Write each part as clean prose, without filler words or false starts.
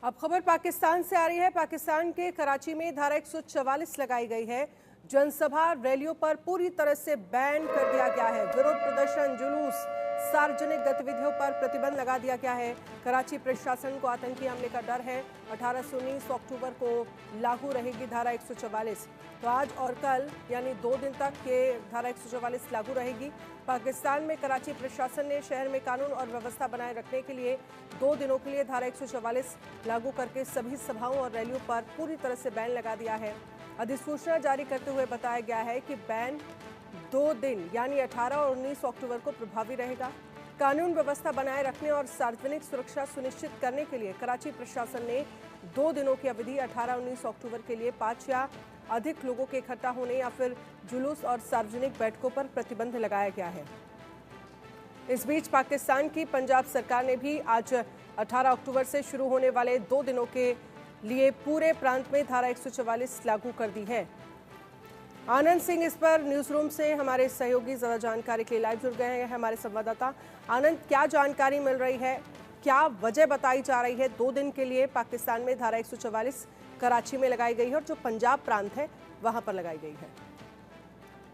अब खबर पाकिस्तान से आ रही है। पाकिस्तान के कराची में धारा 144 लगाई गई है। जनसभा रैलियों पर पूरी तरह से बैन कर दिया गया है। विरोध प्रदर्शन, जुलूस, सार्वजनिक गतिविधियों पर प्रतिबंध लगा दिया गया है। कराची प्रशासन को आतंकी हमले का डर है। 18 से 19 अक्टूबर को लागू रहेगी धारा 144। तो आज और कल यानी 2 दिन तक ये धारा 144 लागू रहेगी। पाकिस्तान में कराची प्रशासन ने शहर में कानून और व्यवस्था बनाए रखने के लिए 2 दिनों के लिए धारा 144 लागू करके सभी सभाओं और रैलियों पर पूरी तरह से बैन लगा दिया है। अधिसूचना जारी करते हुए बताया गया है कि बैन 2 दिन यानी 18 और 19 अक्टूबर को प्रभावी रहेगा। कानून व्यवस्था बनाए रखने और सार्वजनिक सुरक्षा सुनिश्चित करने के लिए कराची प्रशासन ने 2 दिनों की अवधि 18-19 अक्टूबर के लिए 5 या अधिक लोगों के इकट्ठा होने या फिर जुलूस और सार्वजनिक बैठकों पर प्रतिबंध लगाया गया है। इस बीच पाकिस्तान की पंजाब सरकार ने भी आज 18 अक्टूबर से शुरू होने वाले 2 दिनों के लिए पूरे प्रांत में धारा 144 लागू कर दी है। आनंद सिंह इस पर न्यूज रूम से हमारे सहयोगी ज्यादा जानकारी के लिए लाइव जुड़ गए हैं। हमारे संवाददाता आनंद, क्या जानकारी मिल रही है, क्या वजह बताई जा रही है 2 दिन के लिए पाकिस्तान में धारा 144 कराची में लगाई गई है और जो पंजाब प्रांत है वहां पर लगाई गई है?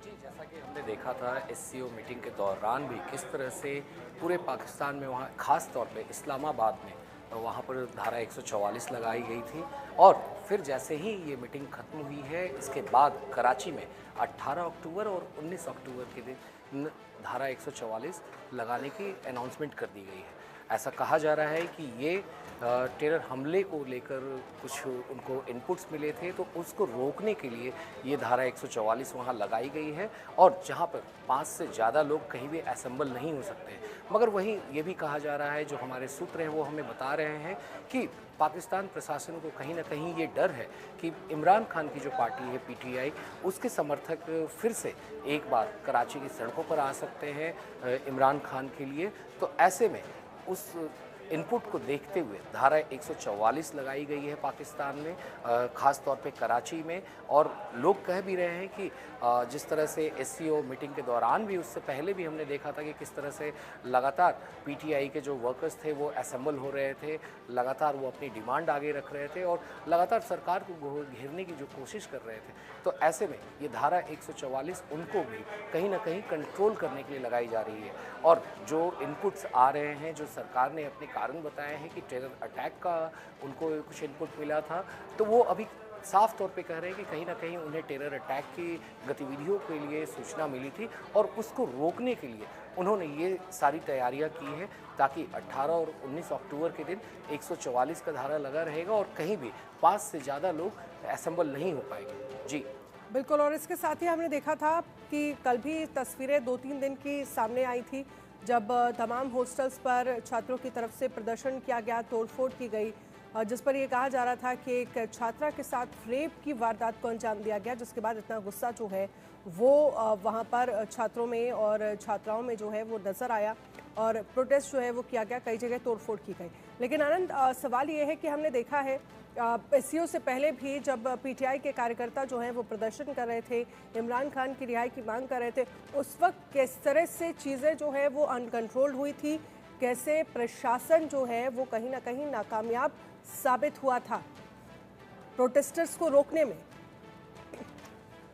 जी, जैसा कि हमने देखा था एससीओ मीटिंग के दौरान भी किस तरह से पूरे पाकिस्तान में, वहाँ खास तौर पे इस्लामाबाद में वहाँ पर धारा 144 लगाई गई थी। और फिर जैसे ही ये मीटिंग ख़त्म हुई है, इसके बाद कराची में 18 अक्टूबर और 19 अक्टूबर के दिन धारा 144 लगाने की अनाउंसमेंट कर दी गई है। ऐसा कहा जा रहा है कि ये टेरर हमले को लेकर कुछ उनको इनपुट्स मिले थे, तो उसको रोकने के लिए ये धारा 144 वहाँ लगाई गई है और जहाँ पर 5 से ज़्यादा लोग कहीं भी असेंबल नहीं हो सकते। मगर वहीं ये भी कहा जा रहा है, जो हमारे सूत्र हैं वो हमें बता रहे हैं कि पाकिस्तान प्रशासन को कहीं ना कहीं ये डर है कि इमरान खान की जो पार्टी है पीटीआई, उसके समर्थक फिर से एक बार कराची की सड़कों पर आ सकते हैं इमरान खान के लिए। तो ऐसे में उस इनपुट को देखते हुए धारा 144 लगाई गई है पाकिस्तान में, ख़ास तौर पे कराची में। और लोग कह भी रहे हैं कि जिस तरह से एससीओ मीटिंग के दौरान भी, उससे पहले भी हमने देखा था कि किस तरह से लगातार पीटीआई के जो वर्कर्स थे वो असेंबल हो रहे थे, लगातार वो अपनी डिमांड आगे रख रहे थे और लगातार सरकार को घेरने की जो कोशिश कर रहे थे। तो ऐसे में ये धारा 144 उनको भी कहीं ना कहीं कंट्रोल करने के लिए लगाई जा रही है। और जो इनपुट्स आ रहे हैं, जो सरकार ने अपने कारण बताए हैं कि टेरर अटैक का उनको कुछ इनपुट मिला था, तो वो अभी साफ तौर पे कह रहे हैं कि कहीं ना कहीं उन्हें टेरर अटैक की गतिविधियों के लिए सूचना मिली थी और उसको रोकने के लिए उन्होंने ये सारी तैयारियां की हैं, ताकि 18 और 19 अक्टूबर के दिन 144 का धारा लगा रहेगा और कहीं भी 5 से ज़्यादा लोग असेंबल नहीं हो पाएंगे। जी बिल्कुल। और इसके साथ ही हमने देखा था कि कल भी तस्वीरें 2-3 दिन की सामने आई थी, जब तमाम हॉस्टल्स पर छात्रों की तरफ से प्रदर्शन किया गया, तोड़फोड़ की गई, जिस पर यह कहा जा रहा था कि एक छात्रा के साथ रेप की वारदात को अंजाम दिया गया, जिसके बाद इतना गुस्सा जो है वो वहाँ पर छात्रों में और छात्राओं में जो है वो नज़र आया और प्रोटेस्ट जो है वो किया गया, कई जगह तोड़फोड़ की गई। लेकिन आनंद, सवाल ये है कि हमने देखा है एससीओ से पहले भी जब पीटीआई के कार्यकर्ता जो हैं वो प्रदर्शन कर रहे थे, इमरान खान की रिहाई की मांग कर रहे थे, उस वक्त किस तरह से चीज़ें जो है वो अनकंट्रोल्ड हुई थी, कैसे प्रशासन जो है वो कहीं ना कहीं नाकामयाब साबित हुआ था प्रोटेस्टर्स को रोकने में?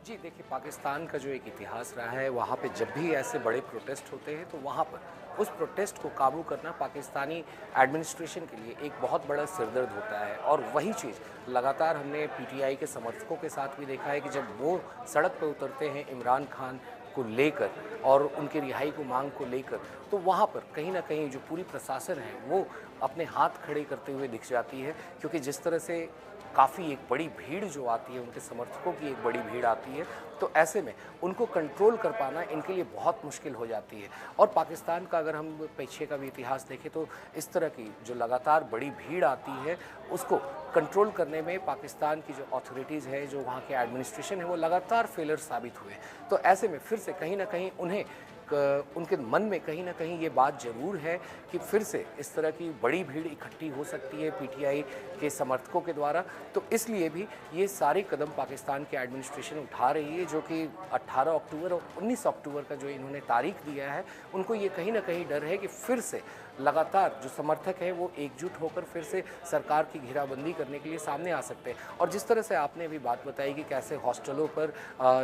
जी, देखिए, पाकिस्तान का जो एक इतिहास रहा है, वहाँ पे जब भी ऐसे बड़े प्रोटेस्ट होते हैं तो वहाँ पर उस प्रोटेस्ट को काबू करना पाकिस्तानी एडमिनिस्ट्रेशन के लिए एक बहुत बड़ा सिरदर्द होता है। और वही चीज़ लगातार हमने पीटीआई के समर्थकों के साथ भी देखा है कि जब वो सड़क पर उतरते हैं इमरान खान को लेकर और उनकी रिहाई को मांग को लेकर, तो वहाँ पर कहीं ना कहीं जो पूरी प्रशासन है वो अपने हाथ खड़े करते हुए दिख जाती है, क्योंकि जिस तरह से काफ़ी एक बड़ी भीड़ जो आती है, उनके समर्थकों की एक बड़ी भीड़ आती है, तो ऐसे में उनको कंट्रोल कर पाना इनके लिए बहुत मुश्किल हो जाती है। और पाकिस्तान का अगर हम पीछे का भी इतिहास देखें तो इस तरह की जो लगातार बड़ी भीड़ आती है, उसको कंट्रोल करने में पाकिस्तान की जो अथॉरिटीज़ है, जो वहाँ के एडमिनिस्ट्रेशन है, वो लगातार फेलर साबित हुए। तो ऐसे में फिर से कहीं ना कहीं उन्हें उनके मन में कहीं ना कहीं ये बात ज़रूर है कि फिर से इस तरह की बड़ी भीड़ इकट्ठी हो सकती है पीटीआई के समर्थकों के द्वारा। तो इसलिए भी ये सारे कदम पाकिस्तान की एडमिनिस्ट्रेशन उठा रही है, जो कि 18 अक्टूबर और 19 अक्टूबर का जो इन्होंने तारीख दिया है, उनको ये कहीं ना कहीं डर है कि फिर से लगातार जो समर्थक हैं वो एकजुट होकर फिर से सरकार की घेराबंदी करने के लिए सामने आ सकते हैं। और जिस तरह से आपने अभी बात बताई कि कैसे हॉस्टलों पर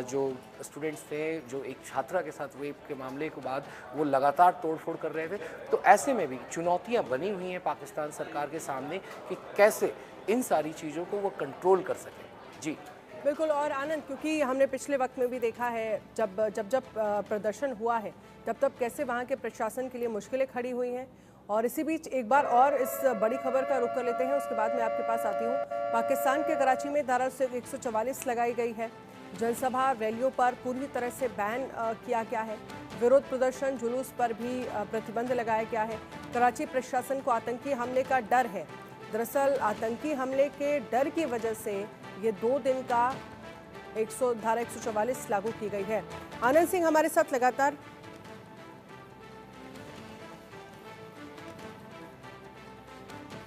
जो स्टूडेंट्स थे, जो एक छात्रा के साथ रेप के मामले के बाद वो लगातार तोड़फोड़ कर रहे थे, तो ऐसे में भी चुनौतियाँ बनी हुई हैं पाकिस्तान सरकार के सामने कि कैसे इन सारी चीज़ों को वो कंट्रोल कर सके। जी बिल्कुल। और आनंद, क्योंकि हमने पिछले वक्त में भी देखा है जब जब जब प्रदर्शन हुआ है तब कैसे वहाँ के प्रशासन के लिए मुश्किलें खड़ी हुई हैं। और इसी बीच एक बार और इस बड़ी खबर का रुख कर लेते हैं, उसके बाद मैं आपके पास आती हूँ। पाकिस्तान के कराची में धारा 144 लगाई गई है। जनसभा रैलियों पर पूरी तरह से बैन किया गया है। विरोध प्रदर्शन जुलूस पर भी प्रतिबंध लगाया गया है। कराची प्रशासन को आतंकी हमले का डर है। दरअसल आतंकी हमले के डर की वजह से ये 2 दिन का धारा 144 लागू की गई है। आनंद सिंह हमारे साथ लगातार।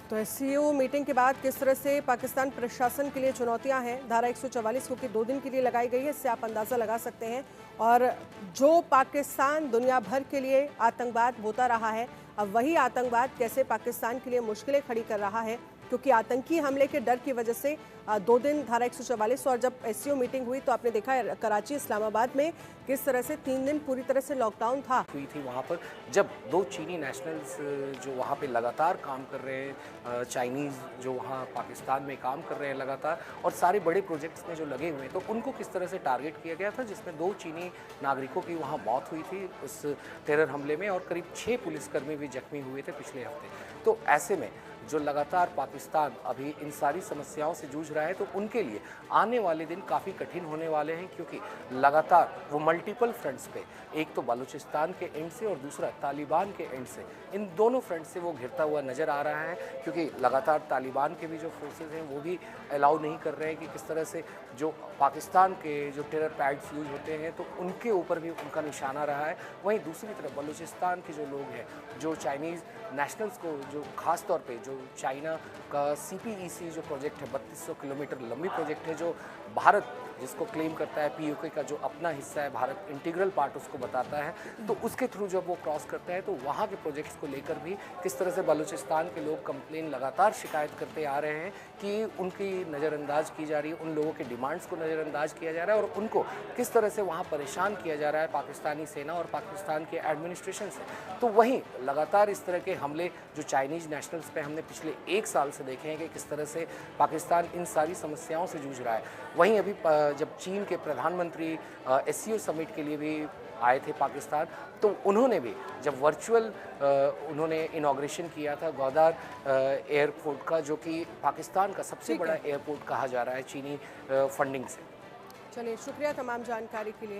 तो एससीओ मीटिंग के बाद किस तरह से पाकिस्तान प्रशासन के लिए चुनौतियां हैं। धारा 144 को 2 दिन के लिए लगाई गई है, इससे आप अंदाज़ा लगा सकते हैं। और जो पाकिस्तान दुनिया भर के लिए आतंकवाद होता रहा है, अब वही आतंकवाद कैसे पाकिस्तान के लिए मुश्किलें खड़ी कर रहा है, क्योंकि आतंकी हमले के डर की वजह से 2 दिन धारा 144। और जब एससीओ मीटिंग हुई तो आपने देखा है कराची इस्लामाबाद में किस तरह से 3 दिन पूरी तरह से लॉकडाउन था हुई थी वहाँ पर, जब 2 चीनी नेशनल्स जो वहाँ पे लगातार काम कर रहे हैं, चाइनीज़ जो वहाँ पाकिस्तान में काम कर रहे हैं लगातार, और सारे बड़े प्रोजेक्ट्स में जो लगे हुए हैं, तो उनको किस तरह से टारगेट किया गया था, जिसमें 2 चीनी नागरिकों की वहाँ मौत हुई थी उस टेरर हमले में, और करीब 6 पुलिसकर्मी भी जख्मी हुए थे पिछले हफ्ते। तो ऐसे में जो लगातार पाकिस्तान अभी इन सारी समस्याओं से जूझ रहा है, तो उनके लिए आने वाले दिन काफ़ी कठिन होने वाले हैं, क्योंकि लगातार वो मल्टीपल फ्रंट्स पे, एक तो बलूचिस्तान के एंड से और दूसरा तालिबान के एंड से, इन दोनों फ्रंट से वो घिरता हुआ नज़र आ रहा है। क्योंकि लगातार तालिबान के भी जो फोर्सेस हैं वो भी अलाउ नहीं कर रहे हैं कि किस तरह से जो पाकिस्तान के जो टेरर पैड्स यूज होते हैं तो उनके ऊपर भी उनका निशाना रहा है। वहीं दूसरी तरफ बलूचिस्तान के जो लोग हैं, जो चाइनीज़ नेशनल्स को, जो ख़ास तौर पे जो चाइना का CPEC जो प्रोजेक्ट है, 3200 किलोमीटर लंबी प्रोजेक्ट है, जो भारत जिसको क्लेम करता है, POK का जो अपना हिस्सा है, भारत इंटीग्रल पार्ट उसको बताता है, तो उसके थ्रू जब वो क्रॉस करता है तो वहाँ के प्रोजेक्ट्स को लेकर भी किस तरह से बलूचिस्तान के लोग कंप्लेन लगातार शिकायत करते आ रहे हैं कि उनकी नज़रअंदाज की जा रही है, उन लोगों के डिमांड्स को नज़रअंदाज किया जा रहा है, और उनको किस तरह से वहाँ परेशान किया जा रहा है पाकिस्तानी सेना और पाकिस्तान के एडमिनिस्ट्रेशन से। तो वहीं लगातार इस तरह के हमले जो चाइनीज़ नेशनल्स पे हमने पिछले 1 साल से देखे हैं कि किस तरह से पाकिस्तान इन सारी समस्याओं से जूझ रहा है। वहीं अभी जब चीन के प्रधानमंत्री एससीओ समिट के लिए भी आए थे पाकिस्तान, तो उन्होंने भी जब वर्चुअल उन्होंने इनॉग्रेशन किया था ग्वादर एयरपोर्ट का, जो कि पाकिस्तान का सबसे बड़ा एयरपोर्ट कहा जा रहा है चीनी फंडिंग से। चलिए, शुक्रिया तमाम जानकारी के लिए।